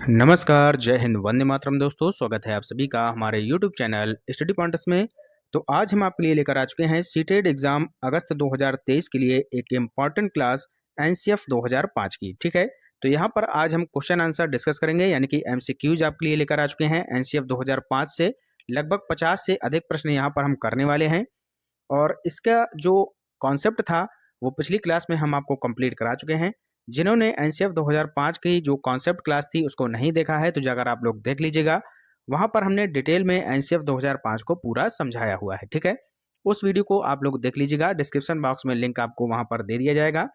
नमस्कार, जय हिंद, वंदे मातरम दोस्तों। स्वागत है आप सभी का हमारे यूट्यूब चैनल स्टडी पॉइंट्स में। तो आज हम आपके लिए लेकर आ चुके हैं सीटेट एग्जाम अगस्त 2023 के लिए एक इम्पॉर्टेंट क्लास एनसीएफ 2005 की। ठीक है, तो यहाँ पर आज हम क्वेश्चन आंसर डिस्कस करेंगे, यानी कि एमसीक्यूज आपके लिए लेकर आ चुके हैं एनसीएफ 2005 से। लगभग 50 से अधिक प्रश्न यहाँ पर हम करने वाले हैं और इसका जो कॉन्सेप्ट था वो पिछली क्लास में हम आपको कंप्लीट करा चुके हैं। जिन्होंने एनसीएफ 2005 की जो कॉन्सेप्ट क्लास थी उसको नहीं देखा है तो जाकर आप लोग देख लीजिएगा। वहां पर हमने डिटेल में एनसीएफ 2005 को पूरा समझाया हुआ है। ठीक है, उस वीडियो को आप लोग देख लीजिएगा। डिस्क्रिप्शन बॉक्स में लिंक आपको वहां पर दे दिया जाएगा।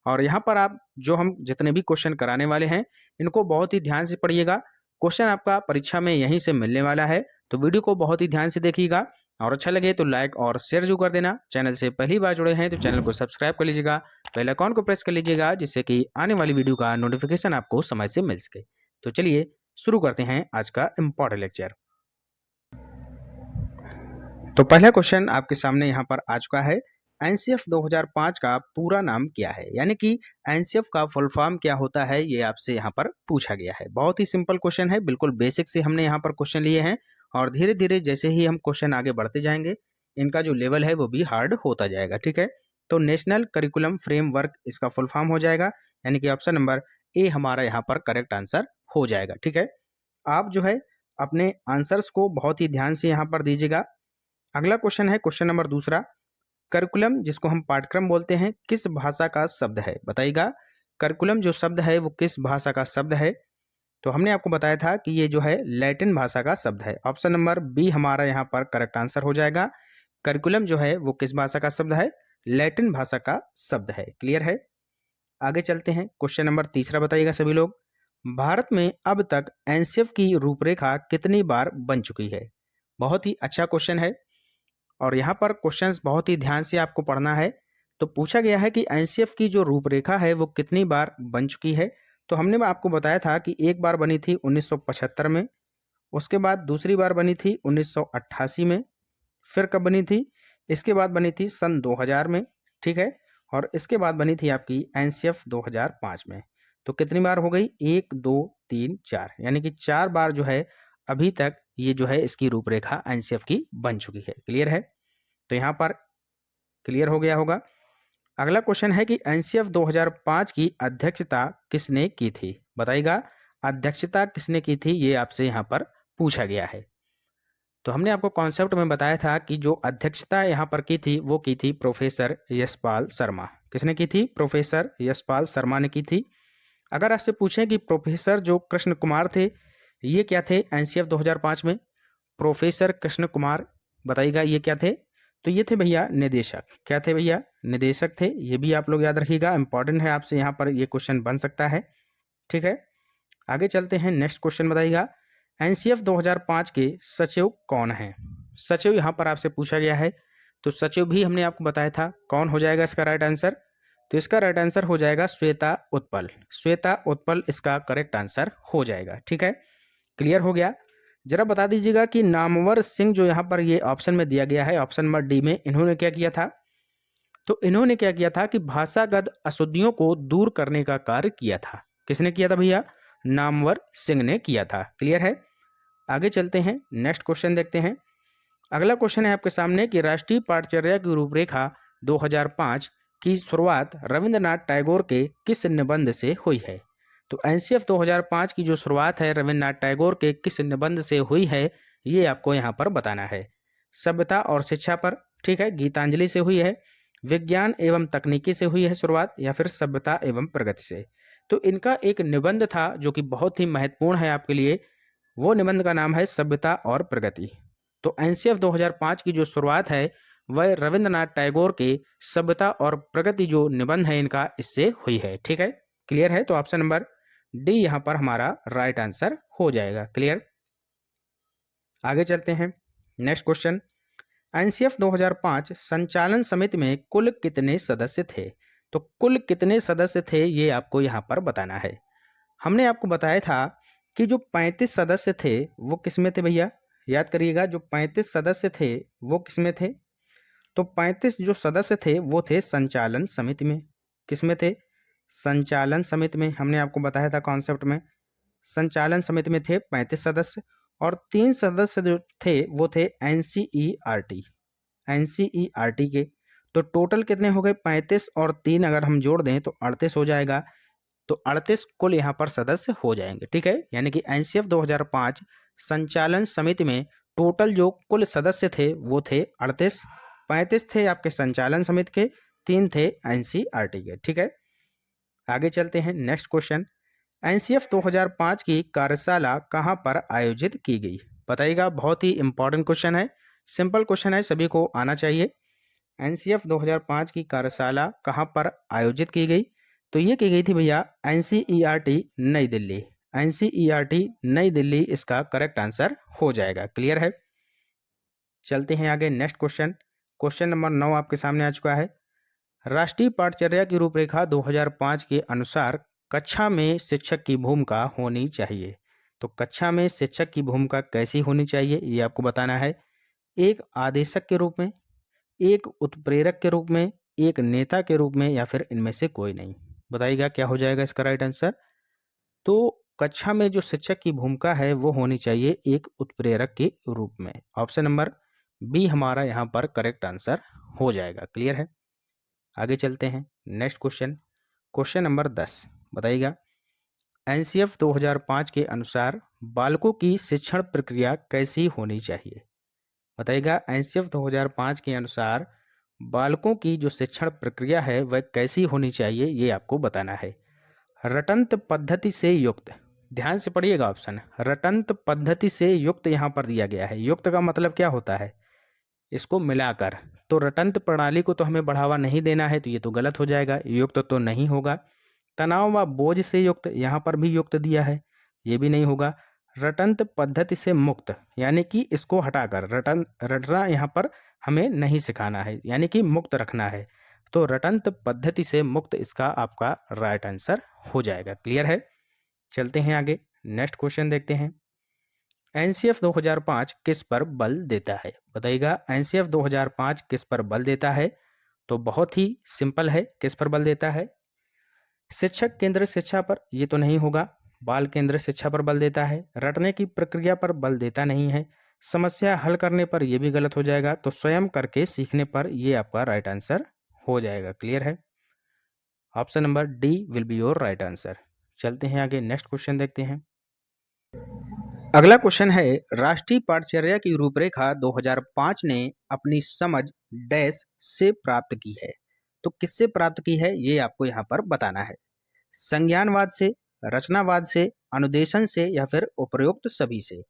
और यहाँ पर आप जो हम जितने भी क्वेश्चन कराने वाले हैं इनको बहुत ही ध्यान से पढ़िएगा। क्वेश्चन आपका परीक्षा में यहीं से मिलने वाला है, तो वीडियो को बहुत ही ध्यान से देखिएगा और अच्छा लगे तो लाइक और शेयर जरूर कर देना। चैनल से पहली बार जुड़े हैं तो चैनल को सब्सक्राइब कर लीजिएगा, बेल आइकॉन को प्रेस कर लीजिएगा, जिससे कि आने वाली वीडियो का नोटिफिकेशन आपको समय से मिल सके। तो चलिए शुरू करते हैं आज का इम्पोर्टेंट लेक्चर। तो पहला क्वेश्चन आपके सामने यहाँ पर आ चुका है। एनसीएफ 2005 का पूरा नाम क्या है, यानी कि एनसीएफ का फुल फॉर्म क्या होता है, ये आपसे यहाँ पर पूछा गया है। बहुत ही सिंपल क्वेश्चन है, बिल्कुल बेसिक से हमने यहाँ पर क्वेश्चन लिए हैं और धीरे धीरे जैसे ही हम क्वेश्चन आगे बढ़ते जाएंगे इनका जो लेवल है वो भी हार्ड होता जाएगा। ठीक है, तो नेशनल करिकुलम फ्रेमवर्क इसका फुल फॉर्म हो जाएगा, यानी कि ऑप्शन नंबर ए हमारा यहाँ पर करेक्ट आंसर हो जाएगा। ठीक है, आप जो है अपने आंसर्स को बहुत ही ध्यान से यहाँ पर दीजिएगा। अगला क्वेश्चन है क्वेश्चन नंबर दूसरा। करिकुलम जिसको हम पाठ्यक्रम बोलते हैं किस भाषा का शब्द है, बताइएगा। करिकुलम जो शब्द है वो किस भाषा का शब्द है, तो हमने आपको बताया था कि ये जो है लैटिन भाषा का शब्द है। ऑप्शन नंबर बी हमारा यहाँ पर करेक्ट आंसर हो जाएगा। करिकुलम जो है वो किस भाषा का शब्द है, लैटिन भाषा का शब्द है। क्लियर है, आगे चलते हैं। क्वेश्चन नंबर तीसरा बताइएगा सभी लोग। भारत में अब तक एनसीएफ की रूपरेखा कितनी बार बन चुकी है। बहुत ही अच्छा क्वेश्चन है और यहाँ पर क्वेश्चंस बहुत ही ध्यान से आपको पढ़ना है। तो पूछा गया है कि एनसीएफ की जो रूपरेखा है वो कितनी बार बन चुकी है। तो हमने आपको बताया था कि एक बार बनी थी 1975 में, उसके बाद दूसरी बार बनी थी 1988 में, फिर कब बनी थी, इसके बाद बनी थी सन 2000 में। ठीक है, और इसके बाद बनी थी आपकी एनसीएफ 2005 में। तो कितनी बार हो गई, 1 2 3 4, यानी कि 4 बार जो है अभी तक ये जो है इसकी रूपरेखा एनसीएफ की बन चुकी है। क्लियर है, तो यहाँ पर क्लियर हो गया होगा। अगला क्वेश्चन है कि एनसीएफ 2005 की अध्यक्षता किसने की थी, बताइएगा। अध्यक्षता किसने की थी ये आपसे यहाँ पर पूछा गया है। तो हमने आपको कॉन्सेप्ट में बताया था कि जो अध्यक्षता यहाँ पर की थी वो की थी प्रोफेसर यशपाल शर्मा। किसने की थी, प्रोफेसर यशपाल शर्मा ने की थी। अगर आपसे पूछें कि प्रोफेसर जो कृष्ण कुमार थे ये क्या थे एनसीएफ 2005 में, प्रोफेसर कृष्ण कुमार, बताइएगा ये क्या थे। तो ये थे भैया निदेशक। क्या थे भैया, निदेशक थे। ये भी आप लोग याद रखिएगा, इंपॉर्टेंट है, आपसे यहाँ पर ये क्वेश्चन बन सकता है। ठीक है, आगे चलते हैं। नेक्स्ट क्वेश्चन बताइएगा, एनसीएफ 2005 के सचिव कौन हैं। सचिव यहाँ पर आपसे पूछा गया है, तो सचिव भी हमने आपको बताया था। कौन हो जाएगा इसका राइट आंसर, तो इसका राइट आंसर हो जाएगा श्वेता उत्पल। श्वेता उत्पल इसका करेक्ट आंसर हो जाएगा। ठीक है, क्लियर हो गया। जरा बता दीजिएगा कि नामवर सिंह जो यहाँ पर ये ऑप्शन में दिया गया है, ऑप्शन नंबर डी में, इन्होंने क्या किया था। तो इन्होंने क्या किया था कि भाषागत अशुद्धियों को दूर करने का कार्य किया था। किसने किया था भैया, नामवर सिंह ने किया था। क्लियर है, आगे चलते हैं। नेक्स्ट क्वेश्चन देखते हैं। अगला क्वेश्चन है आपके सामने कि राष्ट्रीय पाठचर्या की रूपरेखा 2005 की शुरुआत रविंद्रनाथ टैगोर के किस निबंध से हुई है। तो एनसीएफ 2005 की जो शुरुआत है रविंद्रनाथ टैगोर के किस निबंध से हुई है ये आपको यहाँ पर बताना है। सभ्यता और शिक्षा पर, ठीक है, गीतांजलि से हुई है, विज्ञान एवं तकनीकी से हुई है शुरुआत, या फिर सभ्यता एवं प्रगति से। तो इनका एक निबंध था जो कि बहुत ही महत्वपूर्ण है आपके लिए। वो निबंध का नाम है सभ्यता और प्रगति। तो एनसीएफ 2005 की जो शुरुआत है वह रविंद्रनाथ टैगोर के सभ्यता और प्रगति जो निबंध है इनका इससे हुई है। ठीक है, क्लियर है, तो ऑप्शन नंबर डी यहाँ पर हमारा राइट आंसर हो जाएगा। क्लियर, आगे चलते हैं। नेक्स्ट क्वेश्चन, एनसीएफ 2005 संचालन समिति में कुल कितने सदस्य थे। तो कुल कितने सदस्य थे ये आपको यहाँ पर बताना है। हमने आपको बताया था कि जो 35 सदस्य थे वो किसमें थे भैया, याद करिएगा। जो 35 सदस्य थे वो किसमें थे, तो 35 जो सदस्य थे वो थे संचालन समिति में। किसमें थे, संचालन समिति में। हमने आपको बताया था कॉन्सेप्ट में। संचालन समिति में थे 35 सदस्य और 3 सदस्य जो थे वो थे एनसीईआरटी के। तो टोटल कितने हो गए? 35 और 3 अगर हम जोड़ दें तो 38 हो जाएगा। तो 38 कुल यहाँ पर सदस्य हो जाएंगे, ठीक है। यानी कि एनसीएफ 2005 संचालन समिति में टोटल जो कुल सदस्य थे वो थे 38। 35 थे आपके संचालन समिति के, 3 थे एनसीईआरटी के, ठीक है। आगे चलते हैं, नेक्स्ट क्वेश्चन। एनसीएफ 2005 की कार्यशाला कहाँ पर आयोजित की गई? बताइएगा। बहुत ही इंपॉर्टेंट क्वेश्चन है, सिंपल क्वेश्चन है, सभी को आना चाहिए। एनसीएफ 2005 की कार्यशाला कहाँ पर आयोजित की गई? तो ये की गई थी भैया एनसीईआरटी नई दिल्ली। एनसीईआरटी नई दिल्ली इसका करेक्ट आंसर हो जाएगा। क्लियर है? चलते हैं आगे, नेक्स्ट क्वेश्चन। क्वेश्चन नंबर 9 आपके सामने आ चुका है। राष्ट्रीय पाठचर्या की रूपरेखा 2005 के अनुसार कक्षा में शिक्षक की भूमिका होनी चाहिए। तो कक्षा में शिक्षक की भूमिका कैसी होनी चाहिए ये आपको बताना है। एक आदेशक के रूप में, एक उत्प्रेरक के रूप में, एक नेता के रूप में, या फिर इनमें से कोई नहीं। बताइएगा क्या हो जाएगा इसका राइट आंसर। तो कक्षा में जो शिक्षक की भूमिका है वो होनी चाहिए एक उत्प्रेरक के रूप में। ऑप्शन नंबर बी हमारा यहाँ पर करेक्ट आंसर हो जाएगा। क्लियर है? आगे चलते हैं, नेक्स्ट क्वेश्चन। क्वेश्चन नंबर 10 बताइएगा। एनसीएफ 2005 के अनुसार बालकों की शिक्षण प्रक्रिया कैसी होनी चाहिए? बताइएगा। एनसीएफ 2005 के अनुसार बालकों की जो शिक्षण प्रक्रिया है वह कैसी होनी चाहिए ये आपको बताना है। रटंत पद्धति से युक्त, ध्यान से पढ़िएगा ऑप्शन, रटंत पद्धति से युक्त यहाँ पर दिया गया है। युक्त का मतलब क्या होता है? इसको मिलाकर। तो रटंत प्रणाली को तो हमें बढ़ावा नहीं देना है, तो ये तो गलत हो जाएगा, युक्त तो नहीं होगा। तनाव व बोझ से युक्त, यहाँ पर भी युक्त दिया है, ये भी नहीं होगा। रटंत पद्धति से मुक्त, यानी कि इसको हटाकर रटना यहाँ पर हमें नहीं सिखाना है, यानी कि मुक्त रखना है। तो रटंत पद्धति से मुक्त इसका आपका राइट आंसर हो जाएगा। क्लियर है? चलते हैं आगे, नेक्स्ट क्वेश्चन देखते हैं। एनसीएफ 2005 किस पर बल देता है? बताइएगा। एनसीएफ 2005 किस पर बल देता है? तो बहुत ही सिंपल है, किस पर बल देता है? शिक्षक केंद्र शिक्षा पर, ये तो नहीं होगा। बाल केंद्र शिक्षा पर बल देता है। रटने की प्रक्रिया पर बल देता नहीं है। समस्या हल करने पर, यह भी गलत हो जाएगा। तो स्वयं करके सीखने पर, ये आपका राइट आंसर हो जाएगा। क्लियर है? Option number D will be your right answer. चलते हैं आगे, नेक्स्ट क्वेश्चन देखते हैं। अगला क्वेश्चन है, राष्ट्रीय पाठचर्या की रूपरेखा 2005 ने अपनी समझ डैश से प्राप्त की है। तो किससे प्राप्त की है ये आपको यहाँ पर बताना है। संज्ञानवाद से, रचनावाद से, अनुदेशन से, या फिर उपरोक्त सभी से।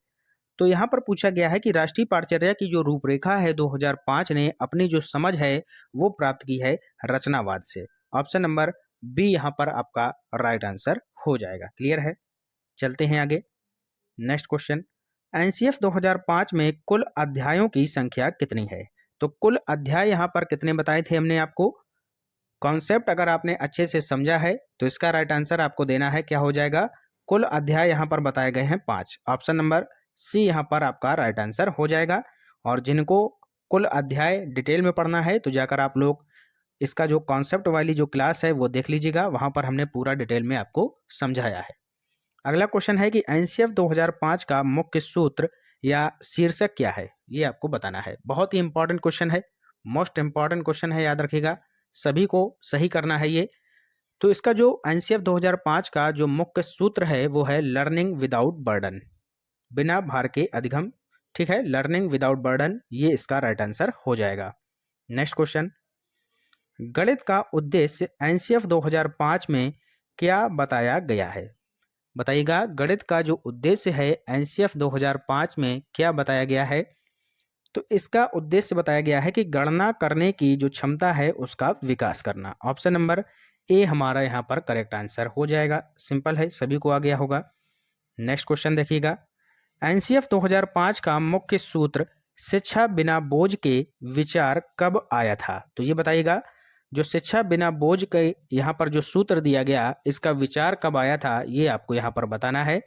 तो यहाँ पर पूछा गया है कि राष्ट्रीय पाठचर्या की जो रूपरेखा है 2005 ने अपनी जो समझ है वो प्राप्त की है रचनावाद से। ऑप्शन नंबर बी यहाँ पर आपका राइट आंसर हो जाएगा। क्लियर है? चलते हैं आगे, नेक्स्ट क्वेश्चन। एनसीएफ 2005 में कुल अध्यायों की संख्या कितनी है? तो कुल अध्याय यहाँ पर कितने बताए थे हमने आपको। कॉन्सेप्ट अगर आपने अच्छे से समझा है तो इसका राइट आंसर आपको देना है, क्या हो जाएगा? कुल अध्याय यहाँ पर बताए गए हैं 5। ऑप्शन नंबर सी यहाँ पर आपका राइट आंसर हो जाएगा। और जिनको कुल अध्याय डिटेल में पढ़ना है तो जाकर आप लोग इसका जो कॉन्सेप्ट वाली जो क्लास है वो देख लीजिएगा, वहां पर हमने पूरा डिटेल में आपको समझाया है। अगला क्वेश्चन है कि एनसीएफ 2005 का मुख्य सूत्र या शीर्षक क्या है, ये आपको बताना है। बहुत ही इंपॉर्टेंट क्वेश्चन है, मोस्ट इंपॉर्टेंट क्वेश्चन है, याद रखिएगा, सभी को सही करना है ये। तो इसका जो एनसीएफ 2005 का जो मुख्य सूत्र है वो है लर्निंग विदाउट बर्डन, बिना भार के अधिगम। ठीक है, लर्निंग विदाउट बर्डन, ये इसका राइट आंसर हो जाएगा। नेक्स्ट क्वेश्चन, गणित का उद्देश्य एनसीएफ 2005 में क्या बताया गया है? बताइएगा। गणित का जो उद्देश्य है एनसीएफ 2005 में क्या बताया गया है? तो इसका उद्देश्य बताया गया है कि गणना करने की जो क्षमता है उसका विकास करना। ऑप्शन नंबर ए हमारा यहाँ पर करेक्ट आंसर हो जाएगा। सिंपल है, सभी को आ गया होगा। नेक्स्ट क्वेश्चन देखिएगा। एनसीएफ 2005 का मुख्य सूत्र शिक्षा बिना बोझ के विचार कब आया था? तो ये बताइएगा, जो शिक्षा बिना बोझ के यहाँ पर जो सूत्र दिया गया इसका विचार कब आया था ये आपको यहाँ पर बताना है।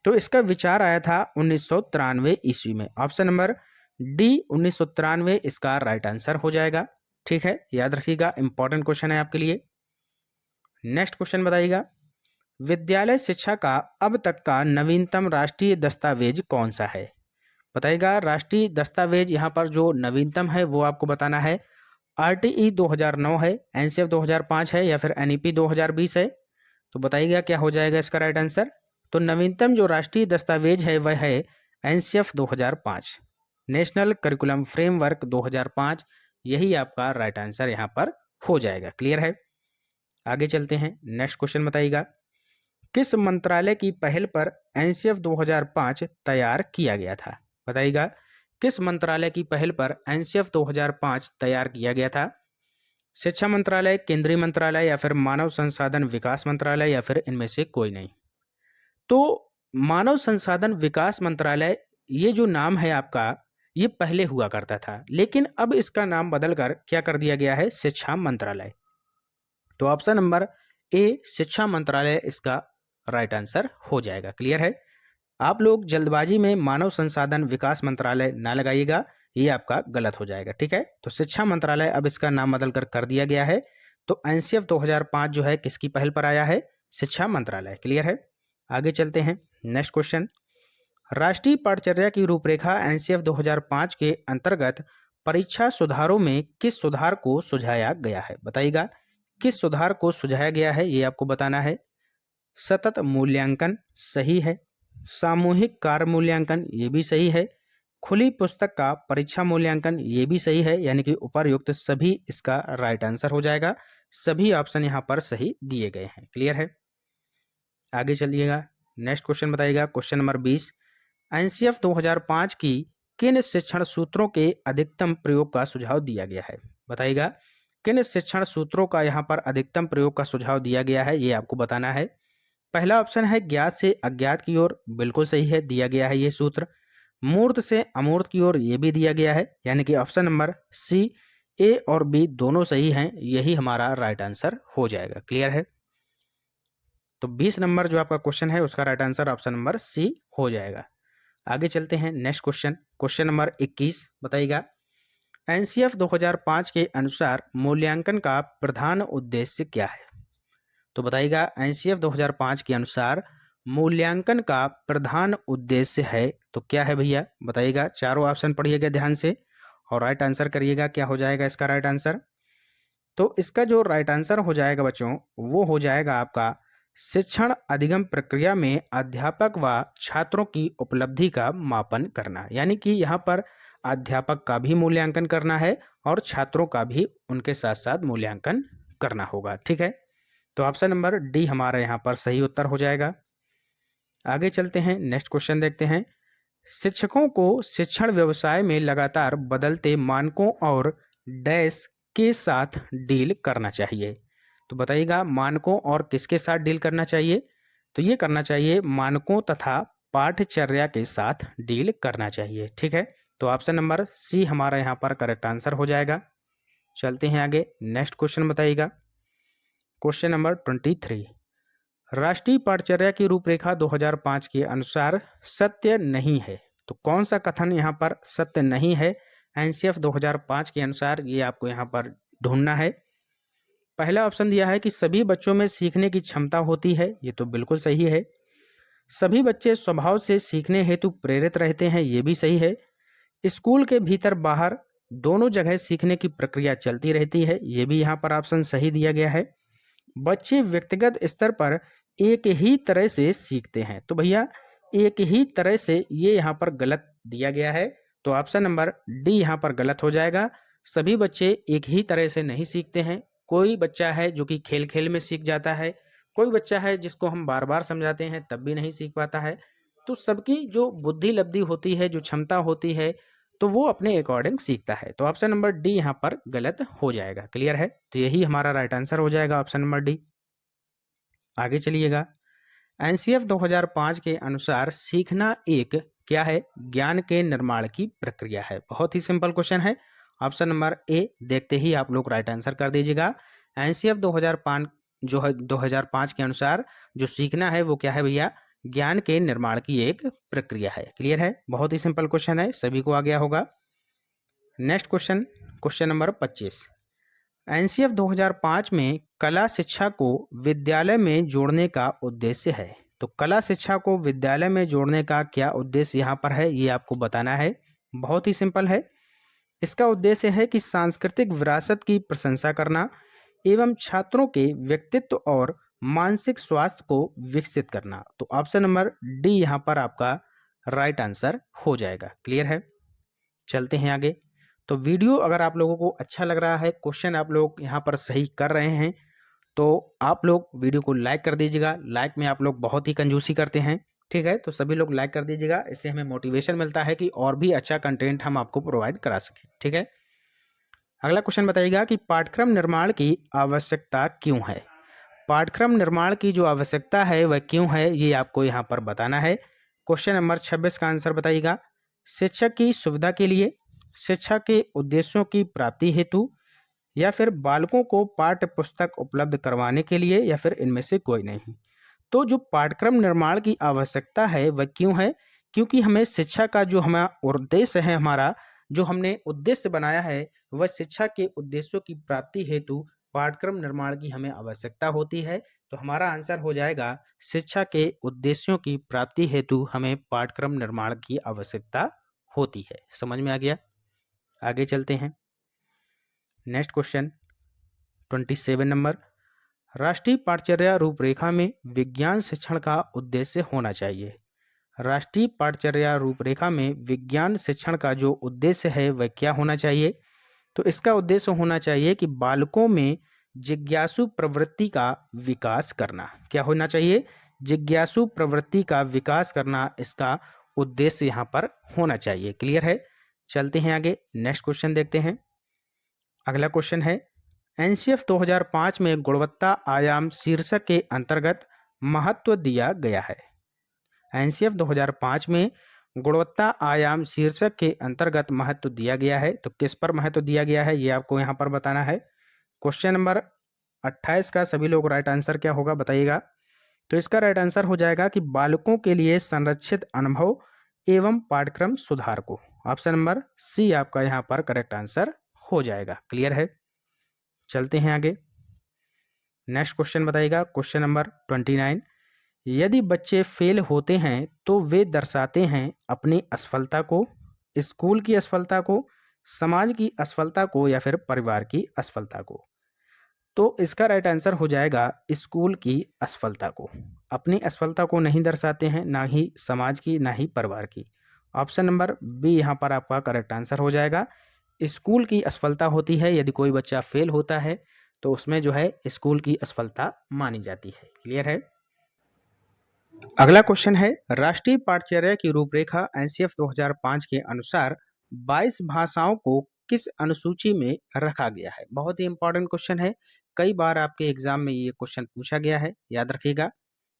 तो इसका विचार आया था 1993 ईस्वी में। ऑप्शन नंबर डी 1993 इसका राइट आंसर हो जाएगा। ठीक है, याद रखिएगा, इंपॉर्टेंट क्वेश्चन है आपके लिए। नेक्स्ट क्वेश्चन बताइएगा। विद्यालय शिक्षा का अब तक का नवीनतम राष्ट्रीय दस्तावेज कौन सा है? बताइएगा। राष्ट्रीय दस्तावेज यहाँ पर जो नवीनतम है वो आपको बताना है। आरटीई 2009 है, एनसीएफ 2005 है या फिर एनईपी 2020 है? तो बताइएगा क्या हो जाएगा इसका राइट आंसर। तो नवीनतम जो राष्ट्रीय दस्तावेज है वह है एनसीएफ 2005, नेशनल करिकुलम फ्रेमवर्क 2005। यही आपका राइट आंसर यहाँ पर हो जाएगा। क्लियर है? आगे चलते हैं। नेक्स्ट क्वेश्चन बताइएगा। किस मंत्रालय की पहल पर एनसीएफ 2005 तैयार किया गया था? बताइएगा। किस मंत्रालय की पहल पर एनसीएफ 2005 तैयार किया गया था? शिक्षा मंत्रालय, केंद्रीय मंत्रालय या फिर मानव संसाधन विकास मंत्रालय या फिर इनमें से कोई नहीं? तो मानव संसाधन विकास मंत्रालय ये जो नाम है आपका, ये पहले हुआ करता था, लेकिन अब इसका नाम बदलकर क्या कर दिया गया है? शिक्षा मंत्रालय। तो ऑप्शन नंबर ए शिक्षा मंत्रालय इसका राइट आंसर हो जाएगा। क्लियर है? आप लोग जल्दबाजी में मानव संसाधन विकास मंत्रालय ना लगाइएगा, ये आपका गलत हो जाएगा। ठीक है? तो शिक्षा मंत्रालय अब इसका नाम बदलकर कर दिया गया है। तो एनसीएफ 2005 जो है किसकी पहल पर आया है? शिक्षा मंत्रालय। क्लियर है? आगे चलते हैं। Next question. राष्ट्रीय पाठचर्या की रूपरेखा एनसीएफ 2005 के अंतर्गत परीक्षा सुधारों में किस सुधार को सुझाया गया है? बताइएगा। किस सुधार को सुझाया गया है ये आपको बताना है। सतत मूल्यांकन सही है, सामूहिक कार्य मूल्यांकन ये भी सही है, खुली पुस्तक का परीक्षा मूल्यांकन ये भी सही है, यानी कि उपर्युक्त सभी इसका राइट आंसर हो जाएगा। सभी ऑप्शन यहाँ पर सही दिए गए हैं। क्लियर है? आगे चलिएगा। नेक्स्ट क्वेश्चन बताइएगा। Question number 20। एनसीएफ 2005 की किन शिक्षण सूत्रों के अधिकतम प्रयोग का सुझाव दिया गया है? बताइएगा। किन शिक्षण सूत्रों का यहाँ पर अधिकतम प्रयोग का सुझाव दिया गया है ये आपको बताना है। पहला ऑप्शन है ज्ञात से अज्ञात की ओर, बिल्कुल सही है, दिया गया है ये सूत्र। मूर्त से अमूर्त की ओर, ये भी दिया गया है, यानी कि ऑप्शन नंबर सी, ए और बी दोनों सही हैं, यही हमारा राइट आंसर हो जाएगा। क्लियर है? तो 20 नंबर जो आपका क्वेश्चन है उसका right answer option number C हो जाएगा। आगे चलते हैं। नेक्स्ट क्वेश्चन, क्वेश्चन नंबर 21 बताइएगा। एनसीएफ 2005 के अनुसार मूल्यांकन का प्रधान उद्देश्य क्या है? तो बताइएगा। एनसीएफ 2005 के अनुसार मूल्यांकन का प्रधान उद्देश्य है तो क्या है भैया? बताइएगा। चारों ऑप्शन पढ़िएगा ध्यान से और राइट आंसर करिएगा। क्या हो जाएगा इसका राइट आंसर? तो इसका जो राइट आंसर हो जाएगा बच्चों, वो हो जाएगा आपका शिक्षण अधिगम प्रक्रिया में अध्यापक व छात्रों की उपलब्धि का मापन करना, यानी कि यहाँ पर अध्यापक का भी मूल्यांकन करना है और छात्रों का भी उनके साथ साथ मूल्यांकन करना होगा। ठीक है? तो ऑप्शन नंबर डी हमारा यहाँ पर सही उत्तर हो जाएगा। आगे चलते हैं। नेक्स्ट क्वेश्चन देखते हैं। शिक्षकों को शिक्षण व्यवसाय में लगातार बदलते मानकों और डैश के साथ डील करना चाहिए। तो बताइएगा मानकों और किसके साथ डील करना चाहिए? तो ये करना चाहिए मानकों तथा पाठचर्या के साथ डील करना चाहिए। ठीक है? तो ऑप्शन नंबर सी हमारा यहाँ पर करेक्ट आंसर हो जाएगा। चलते हैं आगे। नेक्स्ट क्वेश्चन बताइएगा। Question number 23। राष्ट्रीय पाठचर्या की रूपरेखा 2005 के अनुसार सत्य नहीं है। तो कौन सा कथन यहाँ पर सत्य नहीं है एनसीएफ 2005 के अनुसार, ये आपको यहाँ पर ढूंढना है। पहला ऑप्शन दिया है कि सभी बच्चों में सीखने की क्षमता होती है, ये तो बिल्कुल सही है। सभी बच्चे स्वभाव से सीखने हेतु प्रेरित रहते हैं, ये भी सही है। स्कूल के भीतर बाहर दोनों जगह सीखने की प्रक्रिया चलती रहती है, ये भी यहाँ पर ऑप्शन सही दिया गया है। बच्चे व्यक्तिगत स्तर पर एक ही तरह से सीखते हैं। तो भैया एक ही तरह से ये यहाँ पर गलत दिया गया है, तो ऑप्शन नंबर डी यहाँ पर गलत हो जाएगा। सभी बच्चे एक ही तरह से नहीं सीखते हैं। कोई बच्चा है जो कि खेल खेल में सीख जाता है, कोई बच्चा है जिसको हम बार बार समझाते हैं तब भी नहीं सीख पाता है। तो सबकी जो बुद्धि लब्धि होती है, जो क्षमता होती है, तो वो अपने अकॉर्डिंग सीखता है। तो ऑप्शन नंबर डी यहाँ पर गलत हो जाएगा। क्लियर है? तो यही हमारा राइट आंसर हो जाएगा, ऑप्शन नंबर डी। आगे चलिएगा। एनसीएफ 2005 के अनुसार सीखना एक क्या है? ज्ञान के निर्माण की प्रक्रिया है। बहुत ही सिंपल क्वेश्चन है। ऑप्शन नंबर ए देखते ही आप लोग राइट आंसर कर दीजिएगा। एनसीएफ 2005 जो है 2005 के अनुसार जो सीखना है वो क्या है भैया? ज्ञान के निर्माण की एक प्रक्रिया है। क्लियर है? बहुत ही सिंपल क्वेश्चन है, सभी को आ गया होगा। Next question, question number 25। NCF 2005 में कला शिक्षा को विद्यालय में जोड़ने का उद्देश्य है। तो कला शिक्षा को विद्यालय में जोड़ने का क्या उद्देश्य यहाँ पर है, ये आपको बताना है। बहुत ही सिंपल है। इसका उद्देश्य है कि सांस्कृतिक विरासत की प्रशंसा करना एवं छात्रों के व्यक्तित्व और मानसिक स्वास्थ्य को विकसित करना। तो ऑप्शन नंबर डी यहाँ पर आपका राइट आंसर हो जाएगा। क्लियर है? चलते हैं आगे। तो वीडियो अगर आप लोगों को अच्छा लग रहा है, क्वेश्चन आप लोग यहाँ पर सही कर रहे हैं, तो आप लोग वीडियो को लाइक कर दीजिएगा। लाइक में आप लोग बहुत ही कंजूसी करते हैं, ठीक है? तो सभी लोग लाइक कर दीजिएगा, इससे हमें मोटिवेशन मिलता है कि और भी अच्छा कंटेंट हम आपको प्रोवाइड करा सकें, ठीक है? अगला क्वेश्चन बताइएगा कि पाठ्यक्रम निर्माण की आवश्यकता क्यों है। पाठ्यक्रम निर्माण की जो आवश्यकता है वह क्यों है, ये आपको यहाँ पर बताना है। क्वेश्चन नंबर 26 का आंसर बताइएगा। शिक्षक की सुविधा के लिए, शिक्षा के उद्देश्यों की प्राप्ति हेतु, या फिर बालकों को पाठ्य पुस्तक उपलब्ध करवाने के लिए, या फिर इनमें से कोई नहीं। तो जो पाठ्यक्रम निर्माण की आवश्यकता है वह क्यों है? क्योंकि हमें शिक्षा का जो हमारा उद्देश्य है, हमारा जो हमने उद्देश्य बनाया है, वह शिक्षा के उद्देश्यों की प्राप्ति हेतु पाठ्यक्रम निर्माण की हमें आवश्यकता होती है। तो हमारा आंसर हो जाएगा शिक्षा के उद्देश्यों की प्राप्ति हेतु हमें पाठ्यक्रम निर्माण की आवश्यकता होती है। समझ में आ गया? आगे चलते हैं। Next question 27 number. राष्ट्रीय पाठचर्या रूपरेखा में विज्ञान शिक्षण का उद्देश्य होना चाहिए। राष्ट्रीय पाठचर्या रूपरेखा में विज्ञान शिक्षण का जो उद्देश्य है वह क्या होना चाहिए? तो इसका उद्देश्य होना चाहिए कि बालकों में जिज्ञासु प्रवृत्ति का विकास करना। क्या होना चाहिए? जिज्ञासु प्रवृत्ति का विकास करना इसका उद्देश्य यहाँ पर होना चाहिए। क्लियर है? चलते हैं आगे, नेक्स्ट क्वेश्चन देखते हैं। अगला क्वेश्चन है, एनसीएफ 2005 में गुणवत्ता आयाम शीर्षक के अंतर्गत महत्व दिया गया है। एनसीएफ 2005 में गुणवत्ता आयाम शीर्षक के अंतर्गत महत्व दिया गया है। तो किस पर महत्व दिया गया है ये आपको यहाँ पर बताना है। क्वेश्चन नंबर 28 का सभी लोग राइट आंसर क्या होगा बताइएगा। तो इसका राइट आंसर हो जाएगा कि बालकों के लिए संरक्षित अनुभव एवं पाठ्यक्रम सुधार को। ऑप्शन नंबर सी आपका यहाँ पर करेक्ट आंसर हो जाएगा। क्लियर है? चलते हैं आगे। नेक्स्ट क्वेश्चन बताइएगा। Question number 29। यदि बच्चे फेल होते हैं तो वे दर्शाते हैं अपनी असफलता को, स्कूल की असफलता को, समाज की असफलता को, या फिर परिवार की असफलता को। तो इसका राइट आंसर हो जाएगा स्कूल की असफलता को। अपनी असफलता को नहीं दर्शाते हैं, ना ही समाज की, ना ही परिवार की। ऑप्शन नंबर बी यहाँ पर आपका करेक्ट आंसर हो जाएगा। स्कूल की असफलता होती है, यदि कोई बच्चा फेल होता है तो उसमें जो है स्कूल की असफलता मानी जाती है। क्लियर है? अगला क्वेश्चन है, राष्ट्रीय पाठचर्या की रूपरेखा एनसीएफ 2005 के अनुसार 22 भाषाओं को किस अनुसूची में रखा गया है। बहुत ही इंपॉर्टेंट क्वेश्चन है, कई बार आपके एग्जाम में ये क्वेश्चन पूछा गया है, याद रखिएगा।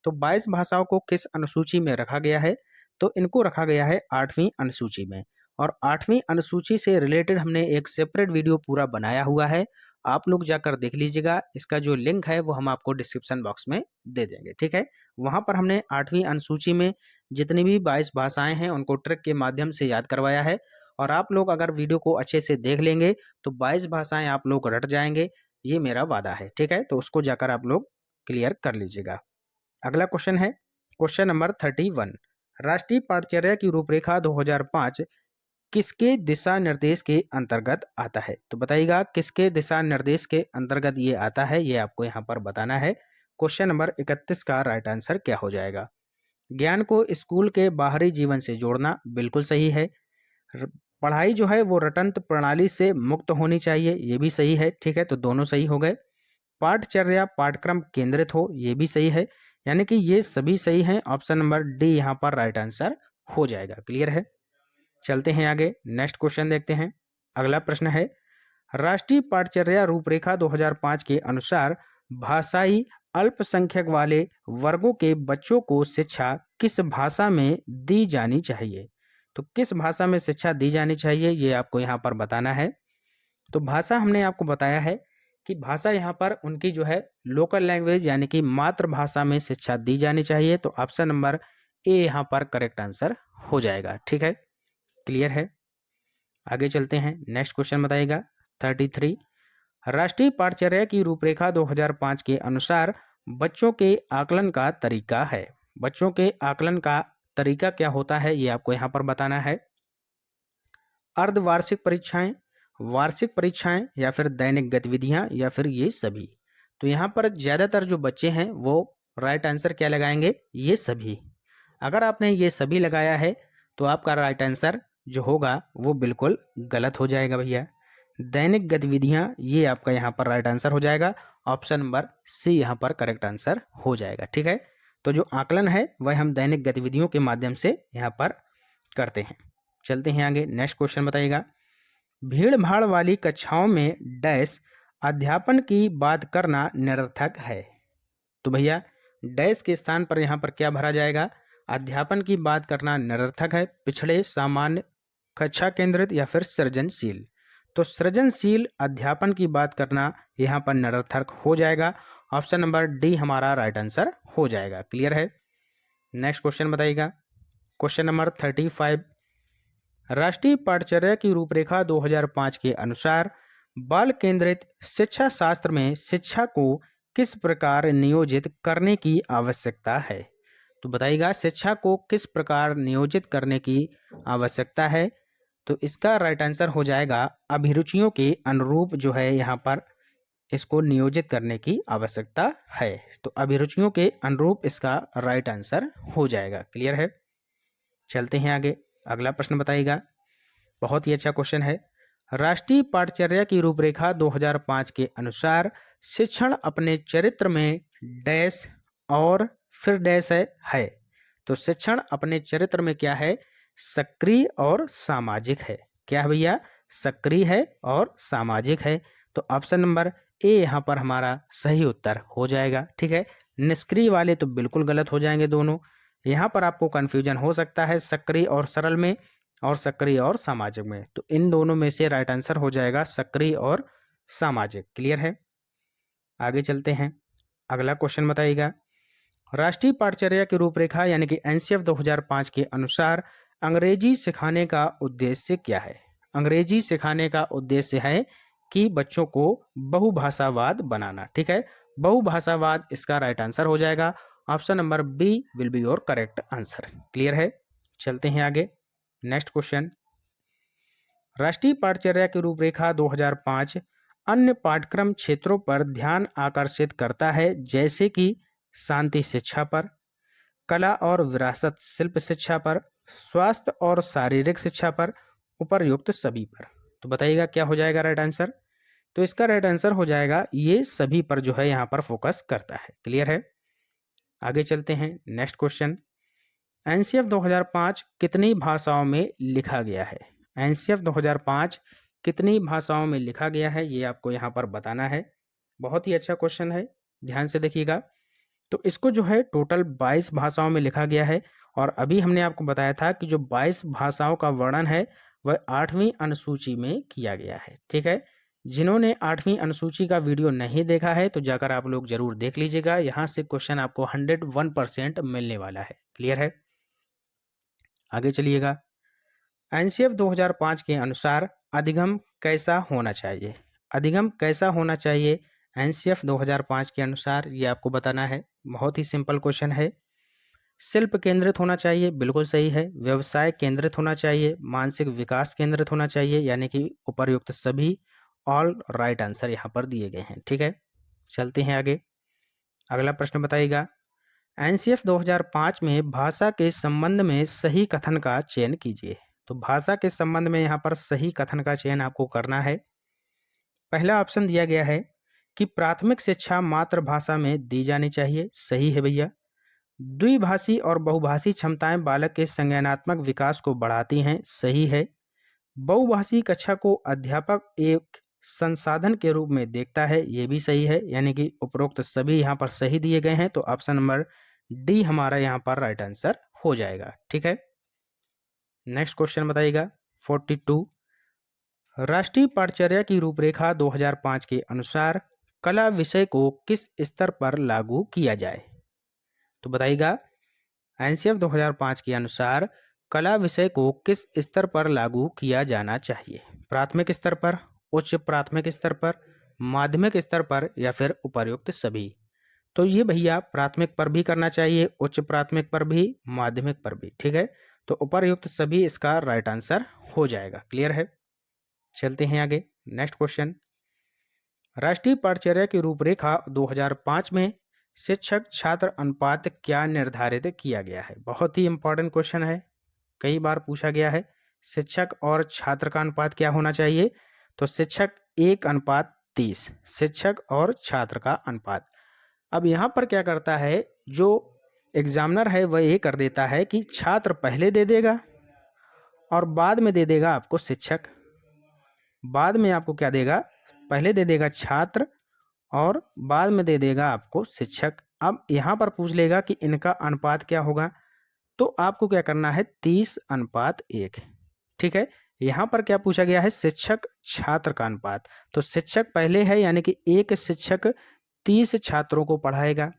तो 22 भाषाओं को किस अनुसूची में रखा गया है? तो इनको रखा गया है 8वीं अनुसूची में। और 8वीं अनुसूची से रिलेटेड हमने एक सेपरेट वीडियो पूरा बनाया हुआ है, आप लोग जाकर देख लीजिएगा। इसका जो लिंक है वो हम आपको डिस्क्रिप्शन बॉक्स में दे देंगे, ठीक है? वहाँ पर हमने 8वीं अनुसूची में जितनी भी 22 भाषाएं हैं उनको ट्रिक के माध्यम से याद करवाया है। और आप लोग अगर वीडियो को अच्छे से देख लेंगे तो 22 भाषाएं आप लोग रट जाएंगे, ये मेरा वादा है, ठीक है? तो उसको जाकर आप लोग क्लियर कर लीजिएगा। अगला क्वेश्चन है क्वेश्चन नंबर 31। राष्ट्रीय पाठचर्या की रूपरेखा 2005 किसके दिशा निर्देश के अंतर्गत आता है? तो बताइएगा किसके दिशा निर्देश के अंतर्गत ये आता है, ये आपको यहाँ पर बताना है। क्वेश्चन नंबर 31 का राइट आंसर क्या हो जाएगा? ज्ञान को स्कूल के बाहरी जीवन से जोड़ना, बिल्कुल सही है। पढ़ाई जो है वो रटंत प्रणाली से मुक्त होनी चाहिए, ये भी सही है, ठीक है? तो दोनों सही हो गए। पाठचर्या पाठ्यक्रम केंद्रित हो, ये भी सही है, यानी कि ये सभी सही हैं। ऑप्शन नंबर डी यहाँ पर राइट आंसर हो जाएगा। क्लियर है? चलते हैं आगे, नेक्स्ट क्वेश्चन देखते हैं। अगला प्रश्न है, राष्ट्रीय पाठचर्या रूपरेखा 2005 के अनुसार भाषाई अल्पसंख्यक वाले वर्गों के बच्चों को शिक्षा किस भाषा में दी जानी चाहिए? तो किस भाषा में शिक्षा दी जानी चाहिए ये आपको यहाँ पर बताना है। तो भाषा हमने आपको बताया है कि भाषा यहाँ पर उनकी जो है लोकल लैंग्वेज यानी कि मातृभाषा में शिक्षा दी जानी चाहिए। तो ऑप्शन नंबर ए यहाँ पर करेक्ट आंसर हो जाएगा। ठीक है, क्लियर है। आगे चलते हैं, नेक्स्ट क्वेश्चन बताइएगा 33। राष्ट्रीय पाठचर्या की रूपरेखा 2005 के अनुसार बच्चों के आकलन का तरीका है। बच्चों के आकलन का तरीका क्या होता है ये आपको यहाँ पर बताना है। अर्धवार्षिक परीक्षाएं, वार्षिक परीक्षाएं या फिर दैनिक गतिविधियां या फिर ये सभी। तो यहाँ पर ज़्यादातर जो बच्चे हैं वो राइट आंसर क्या लगाएंगे, ये सभी। अगर आपने ये सभी लगाया है तो आपका राइट आंसर जो होगा वो बिल्कुल गलत हो जाएगा भैया। दैनिक गतिविधियां ये आपका यहाँ पर राइट आंसर हो जाएगा। ऑप्शन नंबर सी यहाँ पर करेक्ट आंसर हो जाएगा। ठीक है, तो जो आकलन है वह हम दैनिक गतिविधियों के माध्यम से यहाँ पर करते हैं। चलते हैं आगे। नेक्स्ट क्वेश्चन बताइएगा, भीड़ भाड़ वाली कक्षाओं में डैश अध्यापन की बात करना निरर्थक है। तो भैया डैश के स्थान पर यहाँ पर क्या भरा जाएगा, अध्यापन की बात करना निरर्थक है, पिछड़े, सामान्य, कक्षा केंद्रित या फिर सृजनशील। तो सृजनशील अध्यापन की बात करना यहाँ पर निरर्थक हो जाएगा। ऑप्शन नंबर डी हमारा राइट आंसर हो जाएगा। क्लियर है। नेक्स्ट क्वेश्चन बताइएगा, क्वेश्चन नंबर 35, राष्ट्रीय पाठचर्या की रूपरेखा 2005 के अनुसार बाल केंद्रित शिक्षा शास्त्र में शिक्षा को किस प्रकार नियोजित करने की आवश्यकता है। तो बताइएगा शिक्षा को किस प्रकार नियोजित करने की आवश्यकता है। तो इसका राइट आंसर हो जाएगा अभिरुचियों के अनुरूप जो है यहाँ पर इसको नियोजित करने की आवश्यकता है। तो अभिरुचियों के अनुरूप इसका राइट आंसर हो जाएगा। क्लियर है। चलते हैं आगे। अगला प्रश्न बताइएगा, बहुत ही अच्छा क्वेश्चन है। राष्ट्रीय पाठचर्या की रूपरेखा 2005 के अनुसार शिक्षण अपने चरित्र में डैश और फिर डैश है। तो शिक्षण अपने चरित्र में क्या है, सक्रिय और सामाजिक है। क्या है भैया, सक्रिय है और सामाजिक है। तो ऑप्शन नंबर ए यहाँ पर हमारा सही उत्तर हो जाएगा। ठीक है, निष्क्रिय वाले तो बिल्कुल गलत हो जाएंगे दोनों। यहाँ पर आपको कंफ्यूजन हो सकता है सक्रिय और सरल में और सक्रिय और सामाजिक में। तो इन दोनों में से राइट आंसर हो जाएगा सक्रिय और सामाजिक। क्लियर है। आगे चलते हैं। अगला क्वेश्चन बताइएगा, राष्ट्रीय पाठचर्या की रूपरेखा यानी कि एनसीएफ 2005 के अनुसार अंग्रेजी सिखाने का उद्देश्य क्या है। अंग्रेजी सिखाने का उद्देश्य है कि बच्चों को बहुभाषावाद बनाना। ठीक है, बहुभाषावाद इसका राइट आंसर हो जाएगा। Option number B will be your correct answer. Clear है। चलते हैं आगे। नेक्स्ट क्वेश्चन, राष्ट्रीय पाठचर्या की रूपरेखा 2005 अन्य पाठ्यक्रम क्षेत्रों पर ध्यान आकर्षित करता है, जैसे कि शांति शिक्षा पर, कला और विरासत शिल्प शिक्षा पर, स्वास्थ्य और शारीरिक शिक्षा पर, उपर्युक्त सभी पर। तो बताइएगा क्या हो जाएगा राइट आंसर। तो इसका राइट आंसर हो जाएगा ये सभी पर जो है यहाँ पर फोकस करता है। क्लियर है। आगे चलते हैं। नेक्स्ट क्वेश्चन, एनसीएफ 2005 कितनी भाषाओं में लिखा गया है। एनसीएफ 2005 कितनी भाषाओं में लिखा गया है ये आपको यहाँ पर बताना है। बहुत ही अच्छा क्वेश्चन है, ध्यान से देखिएगा। तो इसको जो है टोटल 22 भाषाओं में लिखा गया है। और अभी हमने आपको बताया था कि जो 22 भाषाओं का वर्णन है वह 8वीं अनुसूची में किया गया है। ठीक है, जिन्होंने 8वीं अनुसूची का वीडियो नहीं देखा है तो जाकर आप लोग जरूर देख लीजिएगा। यहाँ से क्वेश्चन आपको 101% मिलने वाला है। क्लियर है। आगे चलिएगा। एनसीएफ 2005 के अनुसार अधिगम कैसा होना चाहिए। अधिगम कैसा होना चाहिए एनसीएफ 2005 के अनुसार ये आपको बताना है। बहुत ही सिंपल क्वेश्चन है। शिल्प केंद्रित होना चाहिए, बिल्कुल सही है। व्यवसाय केंद्रित होना चाहिए, मानसिक विकास केंद्रित होना चाहिए, यानी कि उपर्युक्त सभी ऑल राइट आंसर यहाँ पर दिए गए हैं। ठीक है, चलते हैं आगे। अगला प्रश्न बताइएगा, एनसीएफ 2005 में भाषा के संबंध में सही कथन का चयन कीजिए। तो भाषा के संबंध में यहाँ पर सही कथन का चयन आपको करना है। पहला ऑप्शन दिया गया है कि प्राथमिक शिक्षा मातृभाषा में दी जानी चाहिए, सही है भैया। द्विभाषी और बहुभाषी क्षमताएं बालक के संज्ञानात्मक विकास को बढ़ाती हैं, सही है। बहुभाषी कक्षा को अध्यापक एक संसाधन के रूप में देखता है, ये भी सही है। यानी कि उपरोक्त सभी यहाँ पर सही दिए गए हैं। तो ऑप्शन नंबर डी हमारा यहाँ पर राइट आंसर हो जाएगा। ठीक है, नेक्स्ट क्वेश्चन बताइएगा 42, राष्ट्रीय पाठचर्या की रूपरेखा 2005 के अनुसार कला विषय को किस स्तर पर लागू किया जाए। तो बताइएगा एनसीएफ 2005 के अनुसार कला विषय को किस स्तर पर लागू किया जाना चाहिए। प्राथमिक स्तर पर, उच्च प्राथमिक स्तर पर, माध्यमिक स्तर पर या फिर उपर्युक्त सभी। तो ये भैया प्राथमिक पर भी करना चाहिए, उच्च प्राथमिक पर भी, माध्यमिक पर भी, ठीक है। तो उपर्युक्त सभी इसका राइट आंसर हो जाएगा। क्लियर है। चलते हैं आगे। नेक्स्ट क्वेश्चन, राष्ट्रीय पाठ्यचर्या की रूपरेखा 2005 में शिक्षक छात्र अनुपात क्या निर्धारित किया गया है। बहुत ही इंपॉर्टेंट क्वेश्चन है, कई बार पूछा गया है। शिक्षक और छात्र का अनुपात क्या होना चाहिए, तो शिक्षक 1:30, शिक्षक और छात्र का अनुपात। अब यहाँ पर क्या करता है, जो एग्जामिनर है वह ये कर देता है कि छात्र पहले दे देगा और बाद में दे देगा आपको शिक्षक। बाद में आपको क्या देगा, पहले दे देगा छात्र और बाद में दे देगा आपको शिक्षक। अब यहाँ पर पूछ लेगा कि इनका अनुपात क्या होगा, तो आपको क्या करना है, 30:1, ठीक है। यहाँ पर क्या पूछा गया है, शिक्षक छात्र का अनुपात। तो शिक्षक पहले है, यानी कि एक शिक्षक 30 छात्रों को पढ़ाएगा।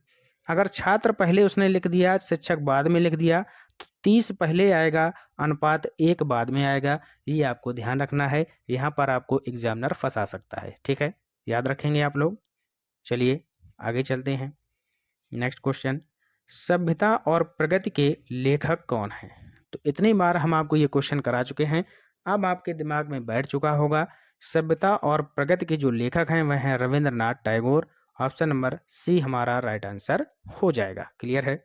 अगर छात्र पहले उसने लिख दिया, शिक्षक बाद में लिख दिया, तो 30 पहले आएगा, अनुपात 1 बाद में आएगा। ये आपको ध्यान रखना है, यहाँ पर आपको एग्जामिनर फंसा सकता है, ठीक है। याद रखेंगे आप लोग। चलिए आगे चलते हैं। नेक्स्ट क्वेश्चन, सभ्यता और प्रगति के लेखक कौन हैं। तो इतनी बार हम आपको ये क्वेश्चन करा चुके हैं, अब आपके दिमाग में बैठ चुका होगा। सभ्यता और प्रगति के जो लेखक हैं वह हैं Rabindranath Tagore. Option number C हमारा राइट आंसर हो जाएगा। क्लियर है,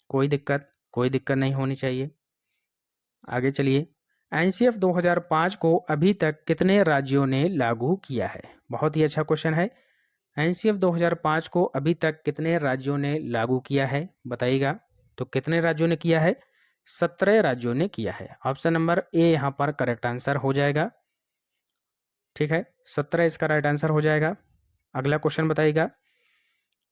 कोई दिक्कत नहीं होनी चाहिए। आगे चलिए, एनसीएफ 2005 को अभी तक कितने राज्यों ने लागू किया है। बहुत ही अच्छा क्वेश्चन है। एनसीएफ 2005 को अभी तक कितने राज्यों ने लागू किया है, बताइएगा। तो कितने राज्यों ने किया है, 17 राज्यों ने किया है। ऑप्शन नंबर ए यहाँ पर करेक्ट आंसर हो जाएगा, ठीक है। 17 इसका राइट आंसर हो जाएगा। अगला क्वेश्चन बताइएगा,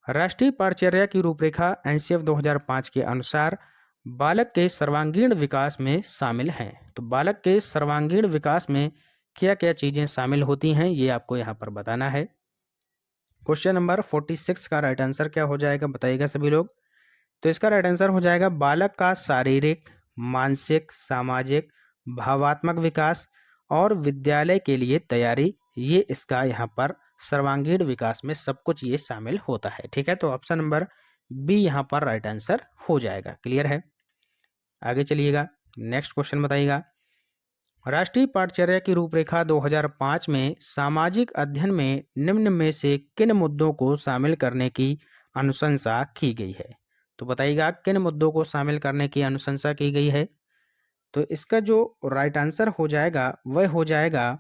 राष्ट्रीय पाठ्यचर्या की रूपरेखा एनसीएफ 2005 के अनुसार बालक के सर्वांगीण विकास में शामिल हैं। तो बालक के सर्वांगीण विकास में क्या क्या चीजें शामिल होती हैं, ये आपको यहाँ पर बताना है। क्वेश्चन नंबर 46 का राइट आंसर क्या हो जाएगा, बताइएगा सभी लोग। तो इसका राइट आंसर हो जाएगा बालक का शारीरिक, मानसिक, सामाजिक, भावात्मक विकास और विद्यालय के लिए तैयारी। ये इसका यहाँ पर सर्वांगीण विकास में सब कुछ ये शामिल होता है, ठीक है। तो ऑप्शन नंबर बी यहाँ पर राइट आंसर हो जाएगा। क्लियर है, आगे चलिएगा। नेक्स्ट क्वेश्चन बताइएगा, राष्ट्रीय पाठ्यचर्या की रूपरेखा 2005 में सामाजिक अध्ययन में निम्न में से किन मुद्दों को शामिल करने की अनुशंसा की गई है। तो बताइएगा किन मुद्दों को शामिल करने की अनुशंसा की गई है। तो इसका जो राइट आंसर हो जाएगा वह हो जाएगा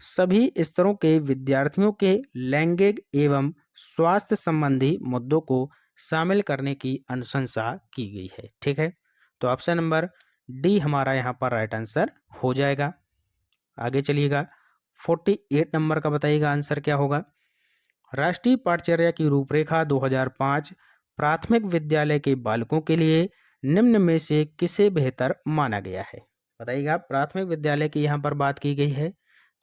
सभी स्तरों के विद्यार्थियों के लैंगिक एवं स्वास्थ्य संबंधी मुद्दों को शामिल करने की अनुशंसा की गई है, ठीक है। तो ऑप्शन नंबर डी हमारा यहाँ पर राइट आंसर हो जाएगा। आगे चलिएगा, 48 नंबर का बताइएगा आंसर क्या होगा। राष्ट्रीय पाठ्यचर्या की रूपरेखा 2005 प्राथमिक विद्यालय के बालकों के लिए निम्न में से किसे बेहतर माना गया है। बताइएगा, प्राथमिक विद्यालय की यहाँ पर बात की गई है,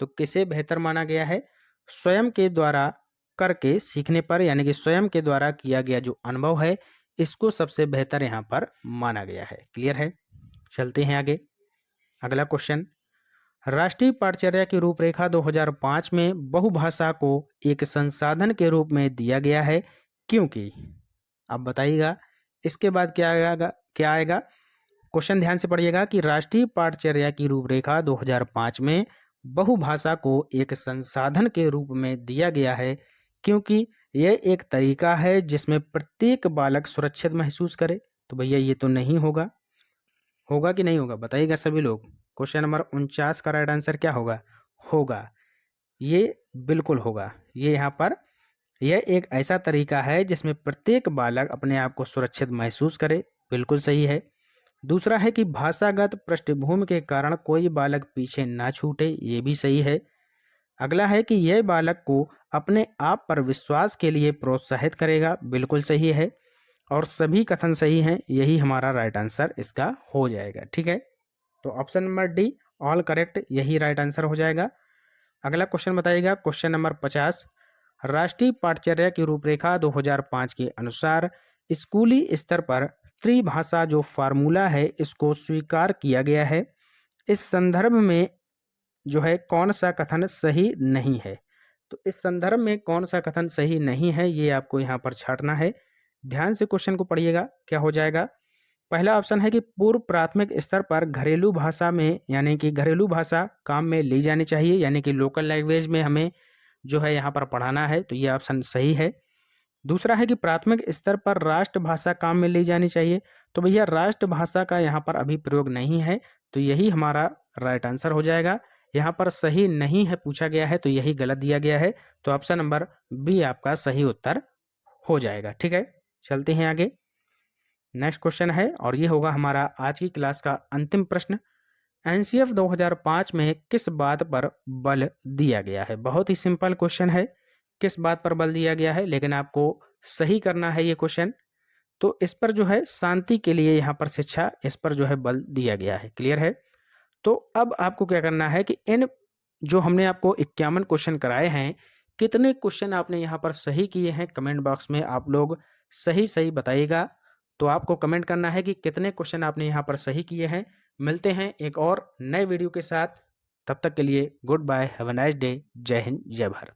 तो किसे बेहतर माना गया है, स्वयं के द्वारा करके सीखने पर, यानी कि स्वयं के द्वारा किया गया जो अनुभव है इसको सबसे बेहतर यहाँ पर माना गया है। क्लियर है, चलते हैं आगे। अगला क्वेश्चन, राष्ट्रीय पाठ्यचर्या की रूपरेखा 2005 में बहुभाषा को एक संसाधन के रूप में दिया गया है क्योंकि। अब बताइएगा इसके बाद क्या आएगा। क्वेश्चन ध्यान से पढ़िएगा कि राष्ट्रीय पाठ्यचर्या की रूपरेखा 2005 में बहुभाषा को एक संसाधन के रूप में दिया गया है क्योंकि यह एक तरीका है जिसमें प्रत्येक बालक सुरक्षित महसूस करे। तो भैया ये तो नहीं होगा, होगा कि नहीं होगा, बताइएगा सभी लोग। क्वेश्चन नंबर 49 का राइट आंसर क्या होगा, होगा, ये बिल्कुल होगा। ये यहाँ पर यह एक ऐसा तरीका है जिसमें प्रत्येक बालक अपने आप को सुरक्षित महसूस करे, बिल्कुल सही है। दूसरा है कि भाषागत पृष्ठभूमि के कारण कोई बालक पीछे ना छूटे, ये भी सही है। अगला है कि यह बालक को अपने आप पर विश्वास के लिए प्रोत्साहित करेगा, बिल्कुल सही है। और सभी कथन सही हैं, यही हमारा राइट आंसर इसका हो जाएगा, ठीक है। तो option number D all correct, यही राइट आंसर हो जाएगा। अगला क्वेश्चन बताइएगा, क्वेश्चन नंबर 50, राष्ट्रीय पाठ्यचर्या की रूपरेखा 2005 के अनुसार स्कूली स्तर पर त्रिभाषा जो फार्मूला है इसको स्वीकार किया गया है। इस संदर्भ में जो है कौन सा कथन सही नहीं है। तो इस संदर्भ में कौन सा कथन सही नहीं है ये आपको यहाँ पर छांटना है। ध्यान से क्वेश्चन को पढ़िएगा, क्या हो जाएगा। पहला ऑप्शन है कि पूर्व प्राथमिक स्तर पर घरेलू भाषा में यानी कि घरेलू भाषा काम में ली जानी चाहिए, यानी कि लोकल लैंग्वेज में हमें जो है यहाँ पर पढ़ाना है, तो ये ऑप्शन सही है। दूसरा है कि प्राथमिक स्तर पर राष्ट्रभाषा काम में ली जानी चाहिए, तो भैया राष्ट्रभाषा का यहाँ पर अभी प्रयोग नहीं है, तो यही हमारा राइट आंसर हो जाएगा। यहाँ पर सही नहीं है पूछा गया है, तो यही गलत दिया गया है, तो ऑप्शन नंबर बी आपका सही उत्तर हो जाएगा। ठीक है, चलते हैं आगे। नेक्स्ट क्वेश्चन है और ये होगा हमारा आज की क्लास का अंतिम प्रश्न। एनसीएफ 2005 में किस बात पर बल दिया गया है? बहुत ही सिंपल क्वेश्चन है, किस बात पर बल दिया गया है, लेकिन आपको सही करना है ये क्वेश्चन। तो इस पर जो है शांति के लिए यहाँ पर शिक्षा, इस पर जो है बल दिया गया है। क्लियर है? तो अब आपको क्या करना है कि इन जो हमने आपको 51 क्वेश्चन कराए हैं, कितने क्वेश्चन आपने यहाँ पर सही किए हैं, कमेंट बॉक्स में आप लोग सही सही बताइएगा। तो आपको कमेंट करना है कि कितने क्वेश्चन आपने यहाँ पर सही किए हैं। मिलते हैं एक और नए वीडियो के साथ, तब तक के लिए good bye, have a nice day, जय हिंद, जय भारत।